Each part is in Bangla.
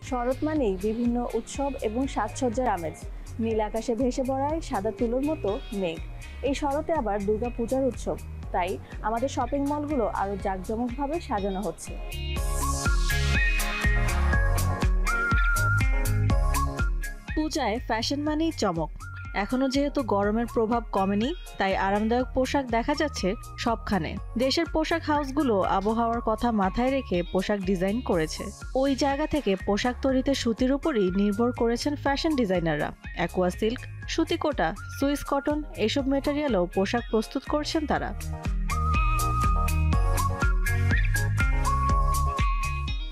শরৎ মানেই বিভিন্ন উৎসব এবং সাজসজ্জার আমেজ। নীল আকাশে ভেসে বেড়ায় সাদা তুলোর মতো মেঘ। এই শরতে আবার দুর্গাপূজার উৎসব, তাই আমাদের শপিং মলগুলো আরো জাঁকজমকভাবে সাজানো হচ্ছে। পূজায় ফ্যাশন মানেই চমক। এখনো যেহেতু গরমের প্রভাব কমেনি, তাই আরামদায়ক পোশাক দেখা যাচ্ছে সবখানে। দেশের পোশাক হাউসগুলো আবহাওয়ার কথা মাথায় রেখে পোশাক ডিজাইন করেছে। ওই জায়গা থেকে পোশাক তৈরিতে সুতির উপরই নির্ভর করেছেন ফ্যাশন ডিজাইনাররা। অ্যাকোয়া সিল্ক, সুতি কোটা, সুইস কটন এসব মেটেরিয়ালও পোশাক প্রস্তুত করছেন তারা।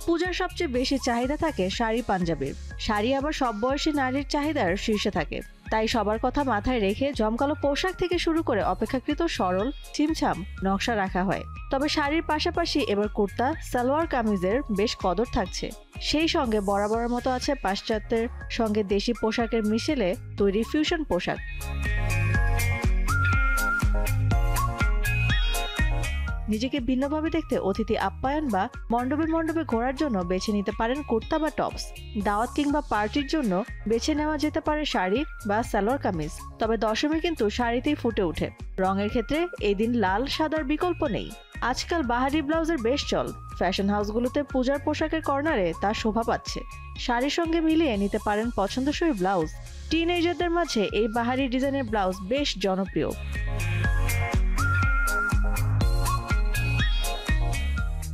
পূজার সবচেয়ে বেশি চাহিদা থাকে শাড়ি পাঞ্জাবির। শাড়ি আবার সব বয়সী নারীর চাহিদার শীর্ষে থাকে, তাই সবার কথা মাথায় রেখে জমকালো পোশাক থেকে শুরু করে অপেক্ষাকৃত সরল ছিমছাম নকশা রাখা হয়। তবে শাড়ির পাশাপাশি এবার কুর্তা, সালোয়ার কামিজের বেশ কদর থাকছে। সেই সঙ্গে বরাবরের মতো আছে পাশ্চাত্যের সঙ্গে দেশি পোশাকের মিশেলে তৈরি ফিউশন পোশাক। নিজেকে ভিন্নভাবে দেখতে অতিথি আপ্যায়ন বা মণ্ডপে মণ্ডপে ঘোরার জন্য বেছে নিতে পারেন কুর্তা বা টপস। দাওয়াত কিংবা পার্টির জন্য বেছে নেওয়া যেতে পারে শাড়ি বা সালোয়ার কামিজ। তবে দশমী কিন্তু শাড়িতেই ফুটে ওঠে। রঙের ক্ষেত্রে এই দিন লাল সাদার বিকল্প নেই। আজকাল বাহারি ব্লাউজের বেশ চল। ফ্যাশন হাউসগুলোতে পূজার পোশাকের কর্নারে তা শোভা পাচ্ছে। শাড়ির সঙ্গে মিলিয়ে নিতে পারেন পছন্দসই ব্লাউজ। টিনএজারদের মাঝে এই বাহারি ডিজাইনের ব্লাউজ বেশ জনপ্রিয়।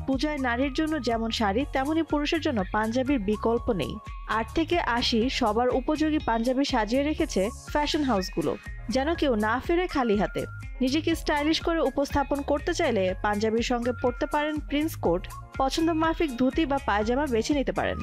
পূজায় নারীর জন্য যেমন শাড়ি, তেমনি পুরুষের জন্য পাঞ্জাবির বিকল্প নেই। 8 থেকে 80 সবার উপযোগী পাঞ্জাবি সাজিয়ে রেখেছে ফ্যাশন হাউসগুলো, যেন কেউ না ফেরে খালি হাতে। নিজেকে স্টাইলিশ করে উপস্থাপন করতে চাইলে পাঞ্জাবির সঙ্গে পরতে পারেন প্রিন্স কোট, পছন্দ মাফিক ধুতি বা পায়জামা বেছে নিতে পারেন।